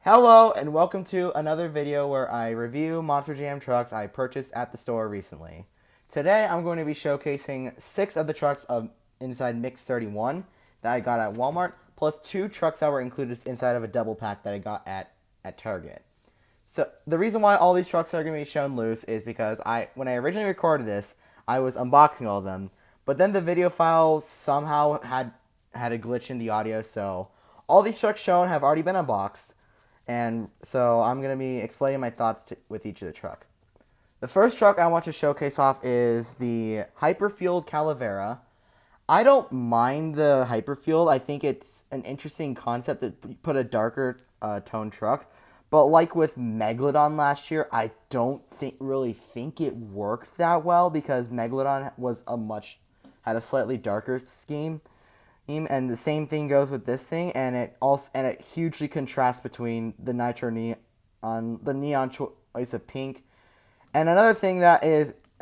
Hello and welcome to another video where I review Monster Jam trucks I purchased at the store recently. Today I'm going to be showcasing 6 of the trucks inside Mix 31 that I got at Walmart, plus 2 trucks that were included inside of a double pack that I got at Target. So the reason why all these trucks are going to be shown loose is because when I originally recorded this, I was unboxing all of them, but then the video file somehow had a glitch in the audio, so all these trucks shown have already been unboxed. And so I'm going to be explaining my thoughts with each of the truck. The first truck I want to showcase off is the HyperFuel Calavera. I don't mind the HyperFuel. I think it's an interesting concept to put a darker tone truck. But like with Megalodon last year, I don't really think it worked that well because Megalodon had a slightly darker scheme. And the same thing goes with this thing, and it hugely contrasts between the neon choice of pink. And another thing that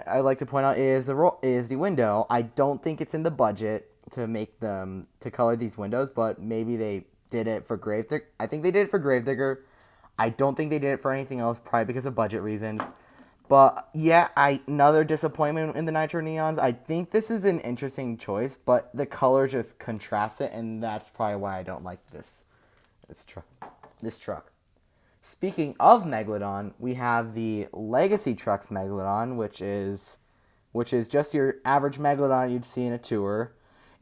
I'd like to point out is the window. I don't think it's in the budget to color these windows, but maybe they did it for Gravedigger. I think they did it for Gravedigger. I don't think they did it for anything else, probably because of budget reasons. But yeah, another disappointment in the nitro neons. I think this is an interesting choice, but the color just contrasts it, and that's probably why I don't like this truck. Speaking of Megalodon, we have the Legacy Trucks Megalodon, which is just your average Megalodon you'd see in a tour.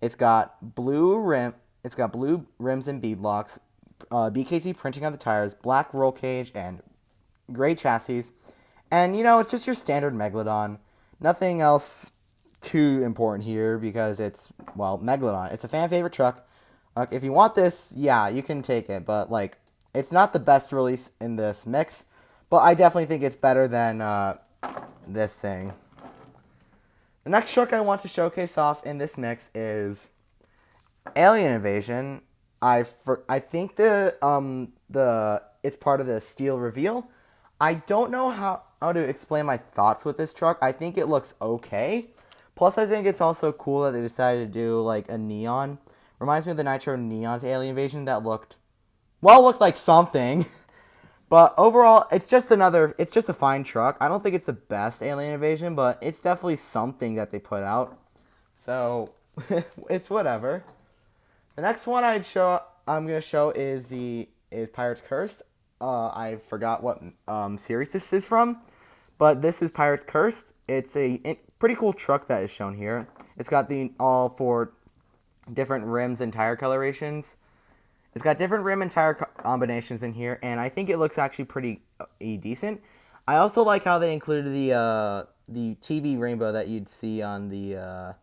It's got blue rims and beadlocks, BKC printing on the tires, black roll cage, and gray chassis. And, it's just your standard Megalodon. Nothing else too important here because it's, Megalodon. It's a fan favorite truck. If you want this, yeah, you can take it. But, it's not the best release in this mix. But I definitely think it's better than this thing. The next truck I want to showcase off in this mix is Alien Invasion. I think it's part of the steel reveal. I don't know how to explain my thoughts with this truck. I think it looks okay. Plus, I think it's also cool that they decided to do, a neon. Reminds me of the Nitro Neon's Alien Invasion that looked like something. But overall, it's just a fine truck. I don't think it's the best Alien Invasion, but it's definitely something that they put out. So, it's whatever. The next one I'm going to show is Pirate's Curse. I forgot what series this is from, but this is Pirate's Curse. It's a pretty cool truck that is shown here. It's got all 4 different rims and tire colorations. It's got different rim and tire combinations in here, and I think it looks actually pretty decent. I also like how they included the TV rainbow that you'd see on the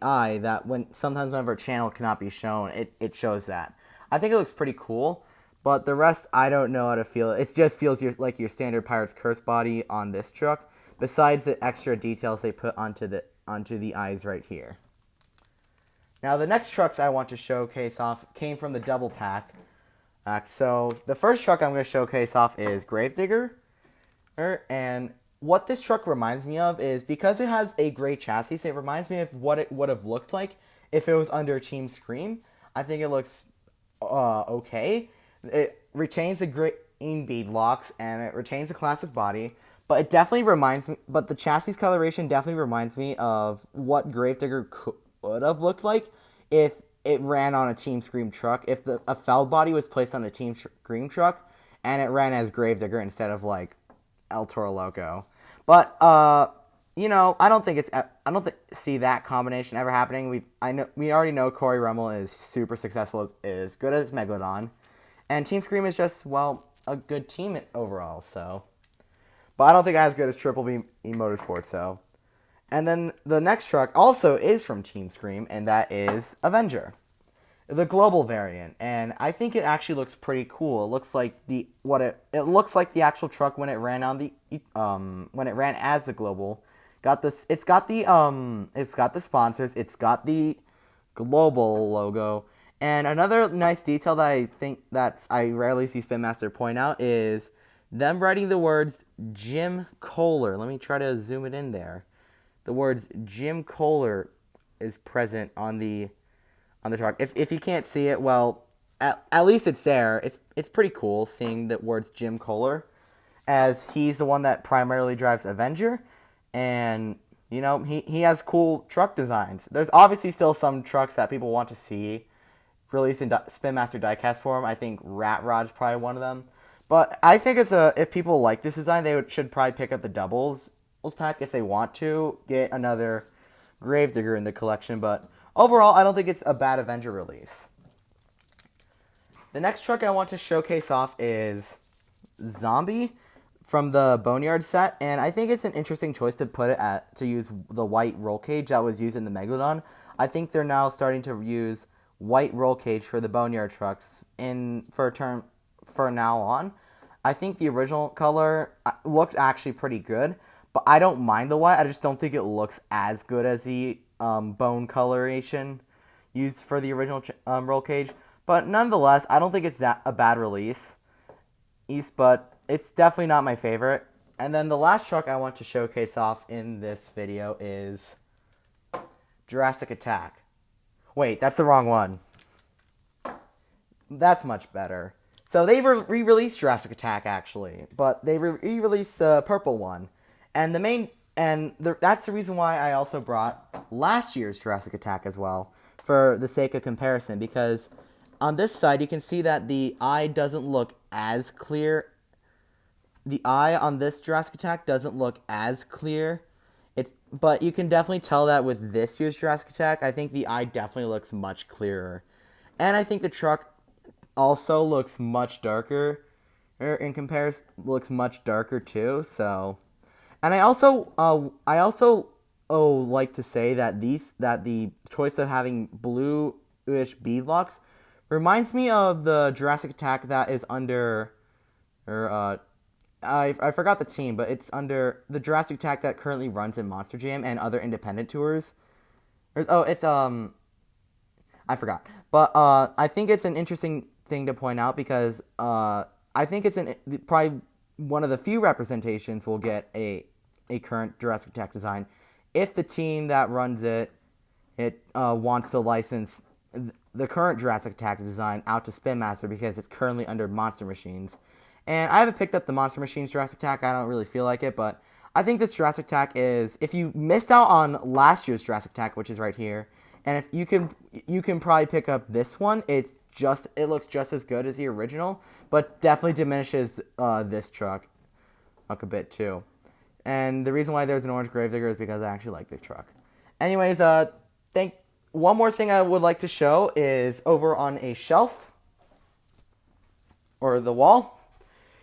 eye. That sometimes whenever a channel cannot be shown, it shows that. I think it looks pretty cool. But the rest, I don't know how to feel. It just feels like your standard Pirate's Curse body on this truck, besides the extra details they put onto the eyes right here. Now, the next trucks I want to showcase off came from the double pack. So, the first truck I'm going to showcase off is Gravedigger. And what this truck reminds me of is, because it has a gray chassis, it reminds me of what it would have looked like if it was under Team Scream. I think it looks okay. It retains the green beadlocks and it retains the classic body, but it definitely reminds me. But the chassis coloration definitely reminds me of what Gravedigger would have looked like if it ran on a Team Scream truck. If a feld body was placed on a Team Scream truck and it ran as Gravedigger instead of El Toro Loco. But I don't see that combination ever happening. We already know Corey Rummel is super successful, as good as Megalodon. And Team Scream is just, a good team overall, so. But I don't think as good as Triple B Motorsports, so. And then the next truck also is from Team Scream, and that is Avenger, the global variant. And I think it actually looks pretty cool. It looks like it looks like the actual truck when it ran as the global. It's got the sponsors, it's got the global logo. And another nice detail that I think I rarely see Spin Master point out is them writing the words Jim Kohler. Let me try to zoom it in there. The words Jim Kohler is present on the truck. If you can't see it, at least it's there. It's pretty cool seeing the words Jim Kohler, as he's the one that primarily drives Avenger, and you know he has cool truck designs. There's obviously still some trucks that people want to see released in Spin Master diecast form. I think Rat Rod's probably one of them. But I think if people like this design, should probably pick up the doubles pack if they want to get another Gravedigger in the collection. But overall, I don't think it's a bad Avenger release. The next truck I want to showcase off is Zombie from the Boneyard set, and I think it's an interesting choice to use the white roll cage that was used in the Megalodon. I think they're now starting to use white roll cage for the Boneyard trucks for now on. I think the original color looked actually pretty good, but I don't mind the white. I just don't think it looks as good as the bone coloration used for the original roll cage. But nonetheless, I don't think it's a bad release, but it's definitely not my favorite. And then the last truck I want to showcase off in this video is Jurassic Attack. Wait, that's the wrong one. That's much better. So they re-released Jurassic Attack actually, but they re-released the purple one, and that's the reason why I also brought last year's Jurassic Attack as well, for the sake of comparison, because on this side you can see that the eye doesn't look as clear. The eye on this Jurassic Attack doesn't look as clear. But you can definitely tell that with this year's Jurassic Attack. I think the eye definitely looks much clearer. And I think the truck also looks much darker. In comparison, looks much darker too. So, and I also like to say that the choice of having bluish bead locks reminds me of the Jurassic Attack that is under, I forgot the team, but it's under the Jurassic Attack that currently runs in Monster Jam and other independent tours. I forgot. But I think it's an interesting thing to point out because I think it's probably one of the few representations will get a current Jurassic Attack design if the team that runs it wants to license the current Jurassic Attack design out to Spin Master because it's currently under Monster Machines. And I haven't picked up the Monster Machines Jurassic Attack. I don't really feel like it, but I think this Jurassic Attack is, if you missed out on last year's Jurassic Attack, which is right here, and if you can probably pick up this one. It looks just as good as the original, but definitely diminishes this truck a bit too. And the reason why there's an orange Gravedigger is because I actually like the truck. Anyways, one more thing I would like to show is over on a shelf or the wall.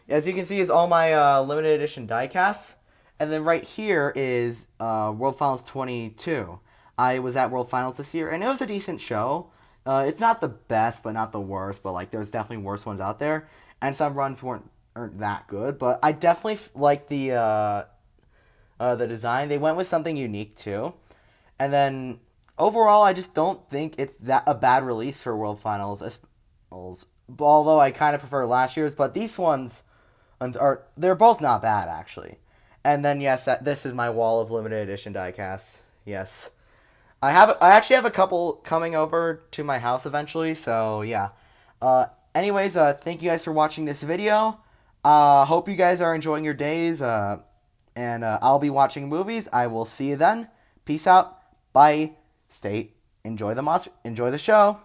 As you can see, is all my limited edition diecasts. And then right here is World Finals 22. I was at World Finals this year, and it was a decent show. It's not the best, but not the worst. But like, there's definitely worse ones out there, and some runs aren't that good. But I definitely like the design. They went with something unique too. And then overall, I just don't think it's a bad release for World Finals. Although I kind of prefer last year's, but these ones they're both not bad actually. And then yes, this is my wall of limited edition diecasts. Yes, I actually have a couple coming over to my house eventually. So yeah. Anyways, thank you guys for watching this video. Hope you guys are enjoying your days. And I'll be watching movies. I will see you then. Peace out. Bye. Enjoy the show.